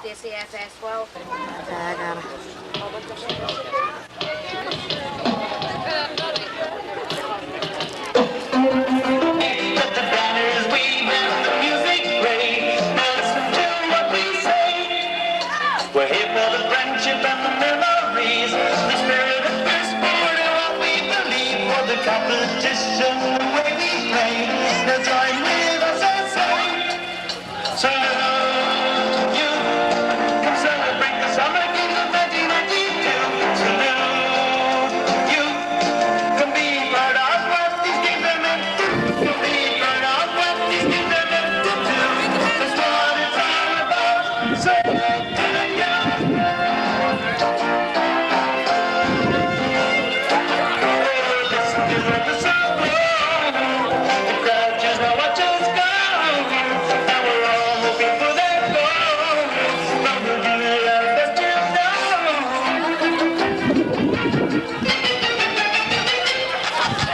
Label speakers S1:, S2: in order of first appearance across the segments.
S1: this EFS 12.
S2: Okay, I got it.
S3: Let the banners wave and the music play. Now listen to what we say. We're here for the friendship and the memories, the spirit of the sport and what we believe. For the competition, the way we play. Now join with us and say, salute you. Come celebrate the summer games of 1992. Salute you. Come be part of what these games are meant to do. Come be part of what these games are meant to do. That's what it's all about. Salute to you. Listen to the song blow. The crowd just now watch us go. And we're all hoping for that goal. But we'll give it our best, you know.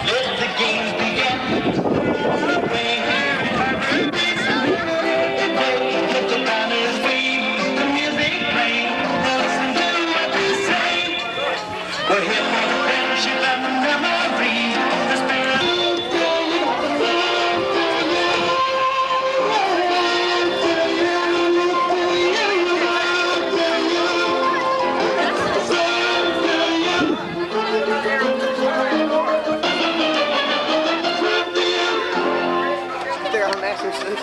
S3: Let the games begin. Let the banners wave, the music play. Now listen to what we say. We're here for the friendship and the memories, the spirit.
S2: They're on master suit.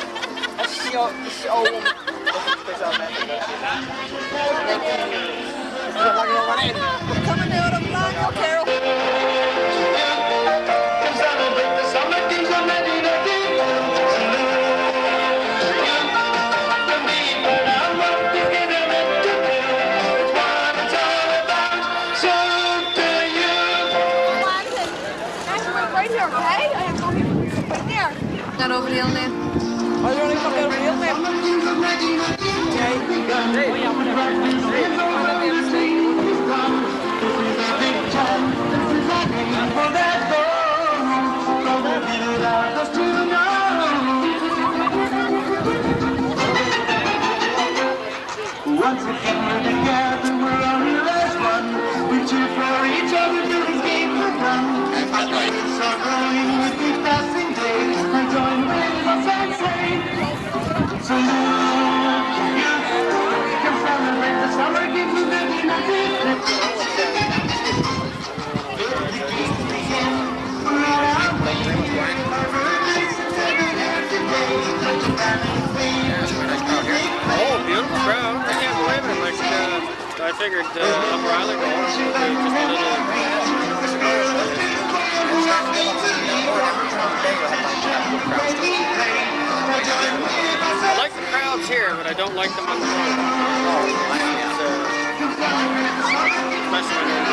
S2: That's the old woman. Coming down the line, Carol.
S3: Celebrate the summer games of 1992. To be part of what these games are meant to do. It's what it's all about. Salute to you.
S1: Right here, okay? I have to go right there.
S2: Not over the hill now. Oh, you're only coming over the hill now?
S3: Summer games of 1992.
S2: Oh, yeah,
S3: Big time. This is our game for that goal. So we'll give it our best to know. Once again we're together, we're only last one. We cheer for each other till these games are done. It's all growing with each passing day. Now join with us and say, salute you. Come celebrate the summer games of 1992.
S4: Oh, beautiful crowd. I can't believe it. Like, I figured Upper Island would be just a little... I like the crowds here, but I don't like them on the front. Especially when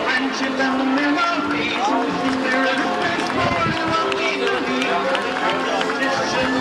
S3: Friendship and the memories, the spirit of baseball and what we believe. Tradition.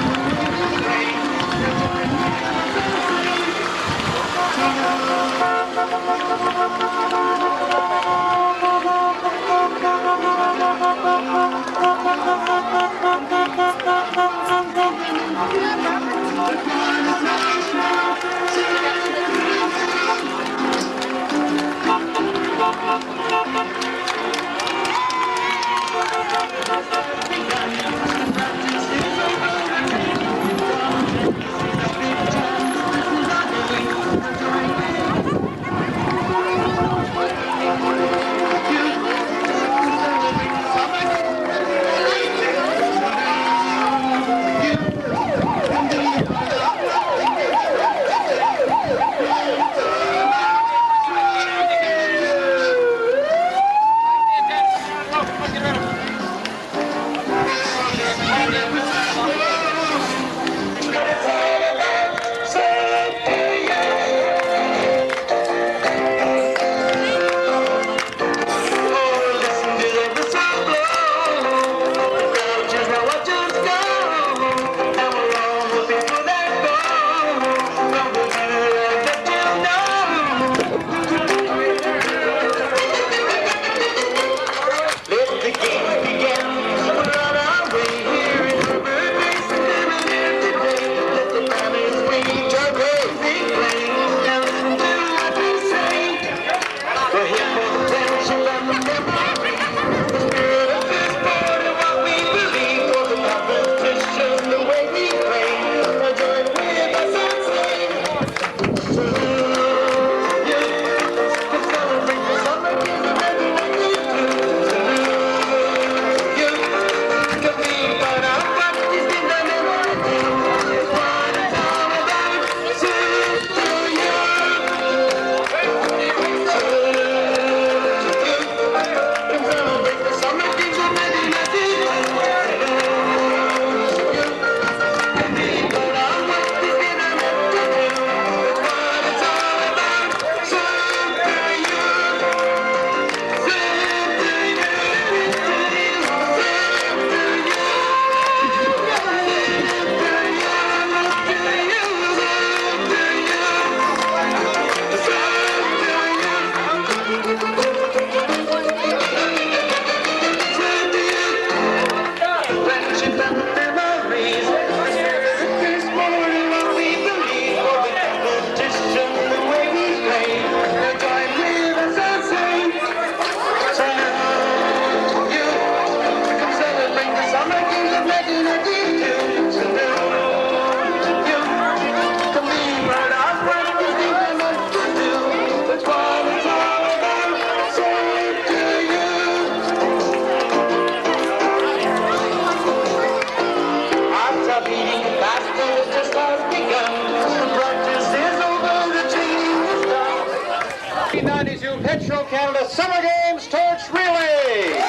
S5: Petro Canada Summer Games Torch Relay.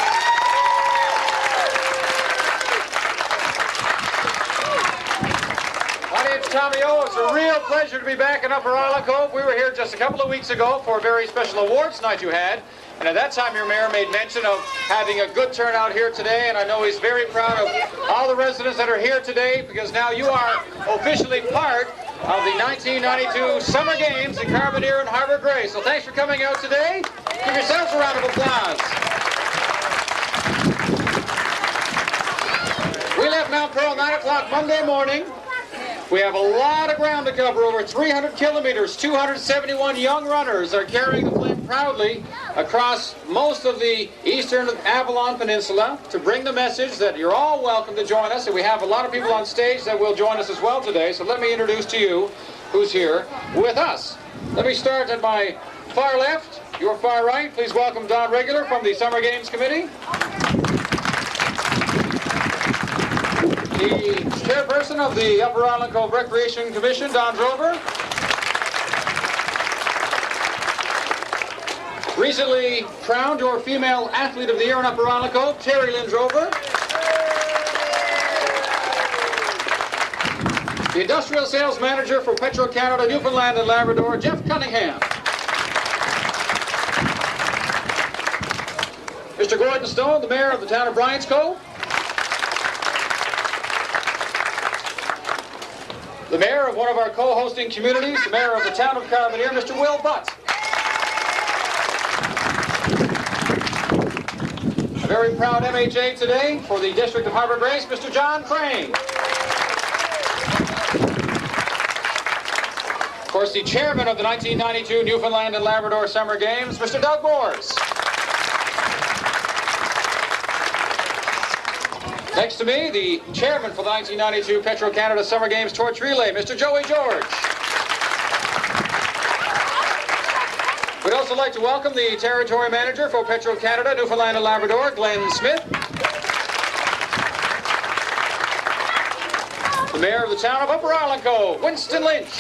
S5: My name's Tommy O. It's a real pleasure to be back in Upper Island Cove. We were here just a couple of weeks ago for a very special awards night you had. And at that time, your mayor made mention of having a good turnout here today, and I know he's very proud of all the residents that are here today, because now you are officially part of the 1992 Summer Games in Carbonear and Harbor Grace. So thanks for coming out today. Give yourselves a round of applause. We left Mount Pearl 9 o'clock Monday morning. We have a lot of ground to cover, over 300 kilometers. 271 young runners are carrying the flame proudly across most of the eastern Avalon Peninsula to bring the message that you're all welcome to join us. And we have a lot of people on stage that will join us as well today. So let me introduce to you who's here with us. Let me start at my far left, your far right. Please welcome Don Regular from the Summer Games Committee. The chairperson of the Upper Island Cove Recreation Commission, Don Drover. Recently crowned your Female Athlete of the Year in Upper Island Cove, Terry Lynn Drover. The Industrial Sales Manager for Petro Canada, Newfoundland and Labrador, Jeff Cunningham. Mr. Gordon Stone, the Mayor of the town of Bryant's Cove. The Mayor of one of our co-hosting communities, the Mayor of the town of Carbonear, Mr. Will Butt. A very proud MHA today for the District of Harbor Grace, Mr. John Crane. Of course, the chairman of the 1992 Newfoundland and Labrador Summer Games, Mr. Doug Moores. Next to me, the chairman for the 1992 Petro Canada Summer Games Torch Relay, Mr. Joey George. We'd also like to welcome the territory manager for Petro Canada, Newfoundland and Labrador, Glenn Smith. The mayor of the town of Upper Island Cove, Winston Lynch.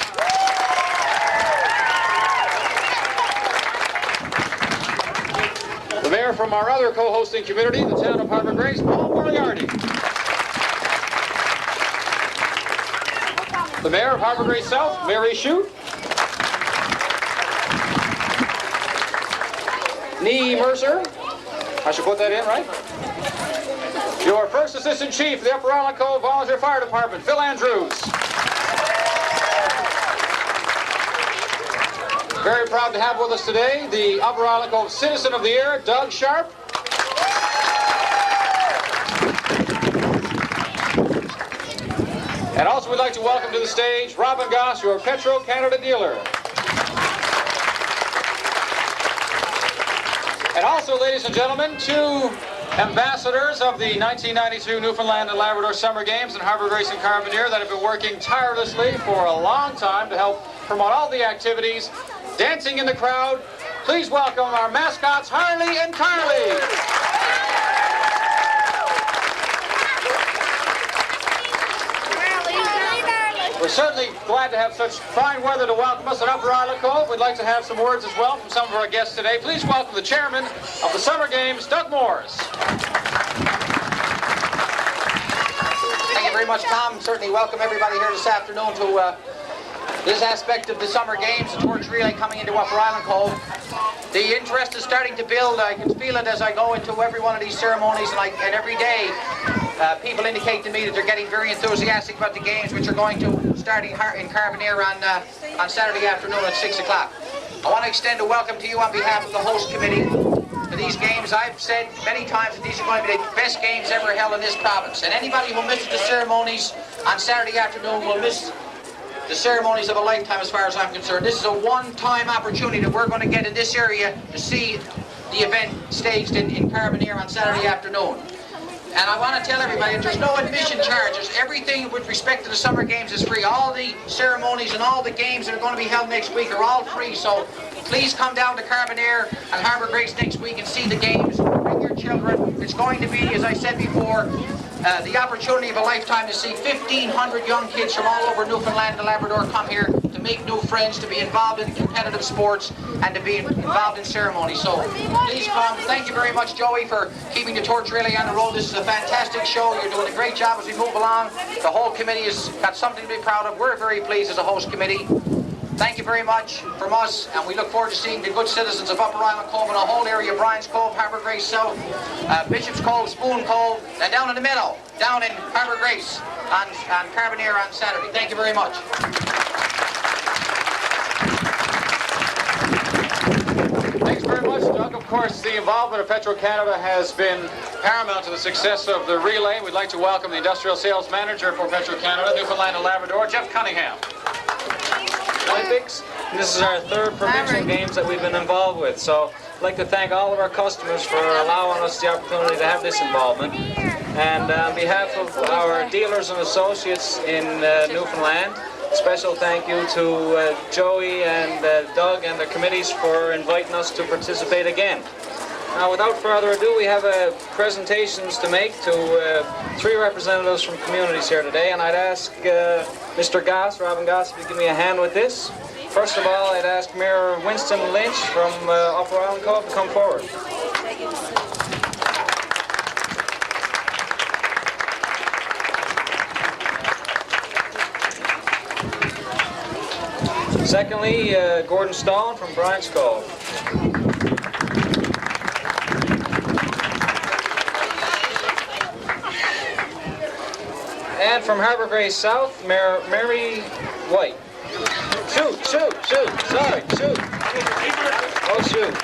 S5: The mayor from our other co-hosting community, the town of Harbor Grace, Paul Moriarty. The Mayor of Harbour Grace South, Mary Shute. Nee Mercer. I should put that in, right? Your First Assistant Chief of the Upper Island Cove Volunteer Fire Department, Phil Andrews. Very proud to have with us today the Upper Island Cove Citizen of the Year, Doug Sharp. And also we'd like to welcome to the stage Robin Goss, your Petro-Canada dealer. And also, ladies and gentlemen, two ambassadors of the 1992 Newfoundland and Labrador Summer Games in Harbour Grace and Carbonear that have been working tirelessly for a long time to help promote all the activities. Dancing in the crowd, please welcome our mascots, Harley and Carly. We're certainly glad to have such fine weather to welcome us at Upper Island Cove. We'd like to have some words as well from some of our guests today. Please welcome the chairman of the Summer Games, Doug Moores.
S2: Thank you very much, Tom. Certainly welcome everybody here this afternoon to this aspect of the Summer Games, the torch relay coming into Upper Island Cove. The interest is starting to build. I can feel it as I go into every one of these ceremonies, and every day people indicate to me that they're getting very enthusiastic about the games, which are going to start in Carbonear on Saturday afternoon at 6 o'clock. I want to extend a welcome to you on behalf of the host committee for these games. I've said many times that these are going to be the best games ever held in this province, and anybody who misses the ceremonies on Saturday afternoon will miss the ceremonies of a lifetime as far as I'm concerned. This is a one-time opportunity that we're going to get in this area to see the event staged in Carbonear on Saturday afternoon. And I want to tell everybody that there's no admission charges. Everything with respect to the Summer Games is free. All the ceremonies and all the games that are going to be held next week are all free. So please come down to Carbonear and Harbour Grace next week and see the games. Bring your children. It's going to be, as I said before, the opportunity of a lifetime to see 1,500 young kids from all over Newfoundland and Labrador come here to make new friends, to be involved in competitive sports, and to be involved in ceremonies. So please come. Thank you very much, Joey, for keeping the torch relay on the road. This is a fantastic show. You're doing a great job as we move along. The whole committee has got something to be proud of. We're very pleased as a host committee. Thank you very much from us, and we look forward to seeing the good citizens of Upper Island Cove and the whole area, Brian's Cove, Harbour Grace South, Bishop's Cove, Spoon Cove, and down in the middle, down in Harbour Grace on Carbonear on Saturday. Thank you very much.
S5: Thanks very much, Doug. Of course, the involvement of Petro-Canada has been paramount to the success of the relay. We'd like to welcome the Industrial Sales Manager for Petro-Canada, Newfoundland and Labrador, Jeff Cunningham.
S6: Olympics. This is our third provincial games that we've been involved with. So I'd like to thank all of our customers for allowing us the opportunity to have this involvement. And on behalf of our dealers and associates in Newfoundland, special thank you to Joey and Doug and the committees for inviting us to participate again. Now, without further ado, we have presentations to make to three representatives from communities here today, and I'd ask Mr. Goss, Robin Goss, if you give me a hand with this. First of all, I'd ask Mayor Winston Lynch from Upper Island Cove to come forward. Secondly, Gordon Stallin from Brian's Cove. And from Harbour Grace South, Mary White. Shoot, sorry, shoot. Oh, shoot.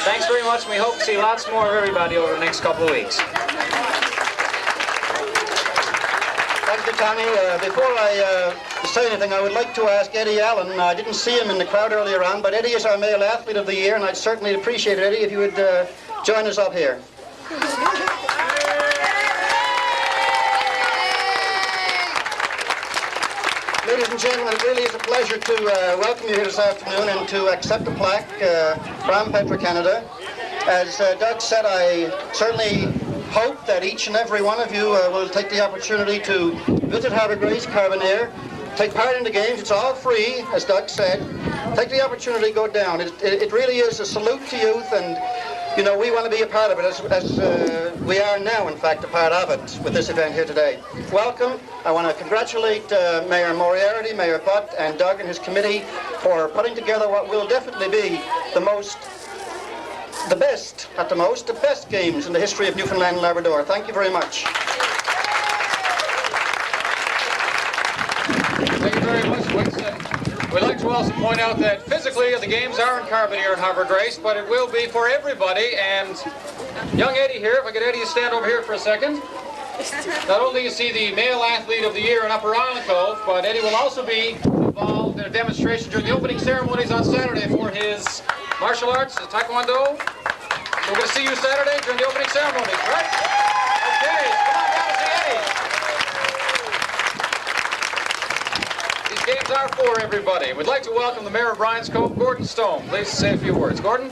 S6: Thanks very much, and we hope to see lots more of everybody over the next couple of weeks.
S7: Thank you, Tommy. Before I say anything, I would like to ask Eddie Allen. I didn't see him in the crowd earlier on, but Eddie is our Male Athlete of the Year, and I'd certainly appreciate it, Eddie, if you would join us up here. Ladies and gentlemen, it really is a pleasure to welcome you here this afternoon and to accept a plaque from Petro-Canada. As Doug said, I certainly hope that each and every one of you will take the opportunity to visit Harbour Grace, Carbonear, take part in the games. It's all free, as Doug said. Take the opportunity to go down. It really is a salute to youth, and you know, we want to be a part of it, as we are now, in fact, a part of it with this event here today. Welcome. I want to congratulate Mayor Moriarty, Mayor Butt, and Doug and his committee for putting together what will definitely be the best games in the history of Newfoundland and Labrador. Thank you very much.
S5: Thank you very much, Winston. We'd like to also point out that physically the games are in Carbonear and Harbour Grace, but it will be for everybody. And young Eddie here, if I get Eddie to stand over here for a second. Not only is he the male athlete of the year in Upper Island Cove, but Eddie will also be involved in a demonstration during the opening ceremonies on Saturday for his martial arts, his Taekwondo. So we're going to see you Saturday during the opening ceremonies, right? Okay, come on down and see Eddie. These games are for everybody. We'd like to welcome the Mayor of Bryan's Cove, Gordon Stone. Please say a few words. Gordon?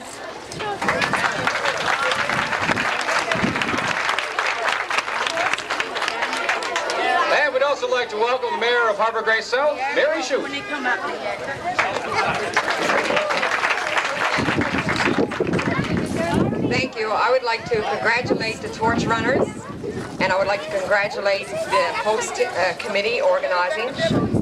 S5: And we'd also like to welcome the Mayor of Harbour Grace South, Mary Shute.
S8: Thank you. I would like to congratulate the torch runners, and I would like to congratulate the host committee organizing.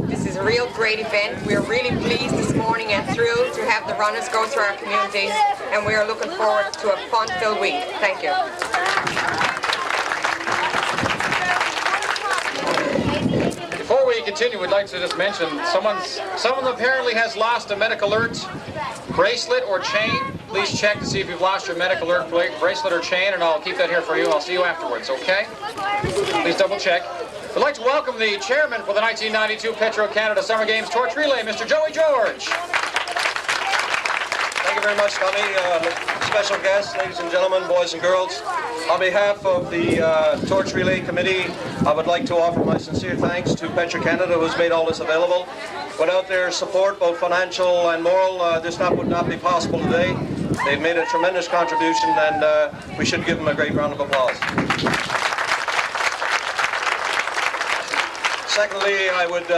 S8: This is a real great event. We're really pleased this morning and thrilled to have the runners go through our communities, and we are looking forward to a fun-filled week. Thank you.
S5: Before we continue, we'd like to just mention someone apparently has lost a medical alert bracelet or chain. Please check to see if you've lost your medical alert bracelet or chain, and I'll keep that here for you. I'll see you afterwards, okay? Please double check. We'd like to welcome the chairman for the 1992 Petro-Canada Summer Games Torch Relay, Mr. Joey George.
S9: Thank you very much, Tommy. Special guests, ladies and gentlemen, boys and girls. On behalf of the Torch Relay Committee, I would like to offer my sincere thanks to Petro-Canada, who has made all this available. Without their support, both financial and moral, this would not be possible today. They've made a tremendous contribution, and we should give them a great round of applause. Secondly, I would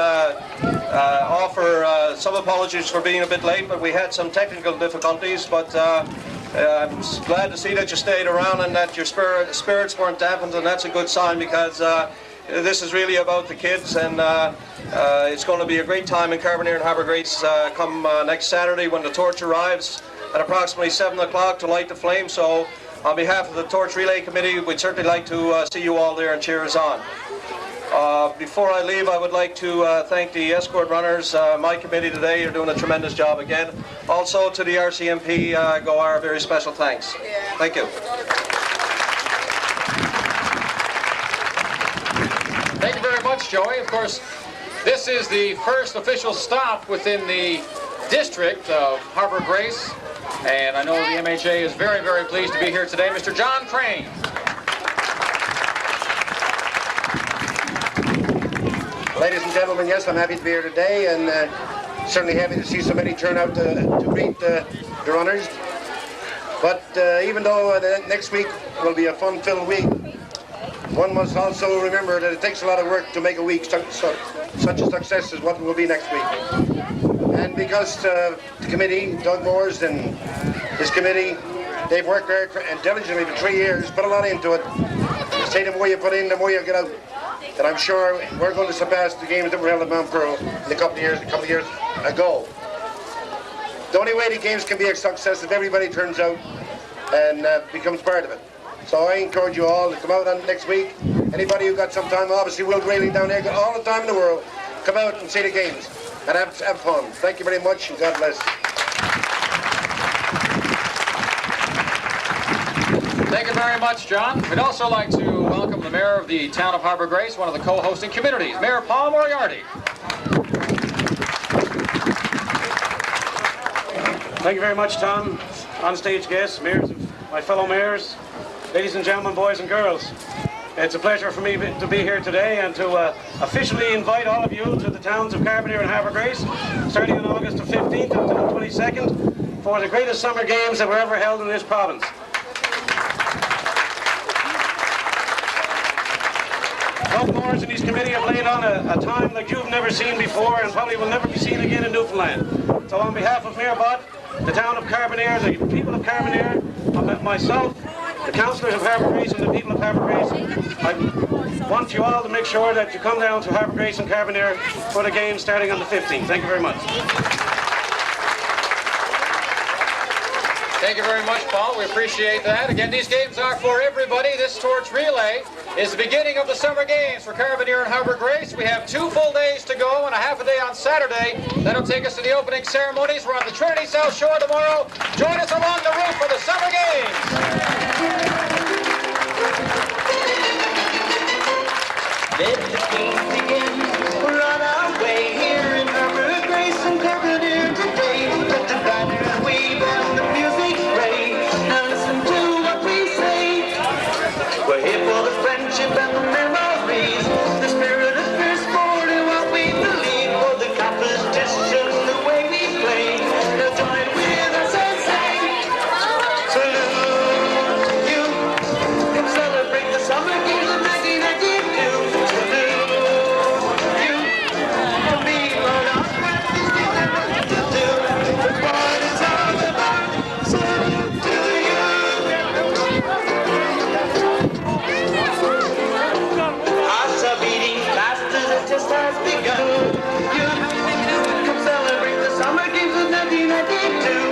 S9: offer some apologies for being a bit late, but we had some technical difficulties, but I'm glad to see that you stayed around and that your spirits weren't dampened, and that's a good sign, because this is really about the kids, and it's going to be a great time in Carbonear and Harbour Grace come next Saturday when the torch arrives at approximately 7 o'clock to light the flame. So on behalf of the Torch Relay Committee, we'd certainly like to see you all there and cheer us on. Before I leave, I would like to thank the escort runners, my committee today. You're doing a tremendous job again. Also to the RCMP, go our very special thanks. Thank you.
S5: Thank you very much, Joey. Of course, this is the first official stop within the district of Harbour Grace, and I know the MHA is very, very pleased to be here today. Mr. John Crane.
S10: Ladies and gentlemen, yes, I'm happy to be here today, and certainly happy to see so many turn out to greet the runners. But even though next week will be a fun-filled week, one must also remember that it takes a lot of work to make a week such a success as what will be next week. And because the committee, Doug Moores and his committee, they've worked hard and diligently for 3 years, put a lot into it. Say the more you put in, the more you get out. And I'm sure we're going to surpass the games that were held at Mount Pearl in a couple of years ago. The only way the games can be a success is if everybody turns out and becomes part of it. So I encourage you all to come out on next week. Anybody who got some time, obviously Will Grayling down there, got all the time in the world, come out and see the games and have fun. Thank you very much, and God bless.
S5: Thank you very much, John. We'd also like to welcome the Mayor of the town of Harbour Grace, one of the co-hosting communities, Mayor Paul Moriarty.
S11: Thank you very much, Tom. On-stage guests, mayors, my fellow mayors, ladies and gentlemen, boys and girls. It's a pleasure for me to be here today and to officially invite all of you to the towns of Carbonear and Harbour Grace, starting on August the 15th until the 22nd, for the greatest summer games that were ever held in this province. Doug Moores and his committee have laid on a time like you've never seen before and probably will never be seen again in Newfoundland. So on behalf of Mayor Bott, the town of Carbonear, the people of Carbonear, myself, the councillors of Harbour Grace and the people of Harbour Grace, I want you all to make sure that you come down to Harbour Grace and Carbonear for the game starting on the 15th. Thank you very much.
S5: Thank you very much, Paul. We appreciate that. Again, these games are for everybody. This torch relay is the beginning of the summer games for Carbonear and Harbour Grace. We have 2 full days to go and a half a day on Saturday. That'll take us to the opening ceremonies. We're on the Trinity South Shore tomorrow. Join us along the route for the summer games.
S3: Let the games begin. We're on our way here in Harbour Grace and Carbonear today. Let the banners wave and the music play. Now listen to what we say. We're here for the friendship and the memories, the spirit of fair sport and what we believe. For the competition, the way we play. Now join with us and say, salute to you. Come celebrate the summer games of 1992. Just has begun. You come celebrate the summer games of 1992.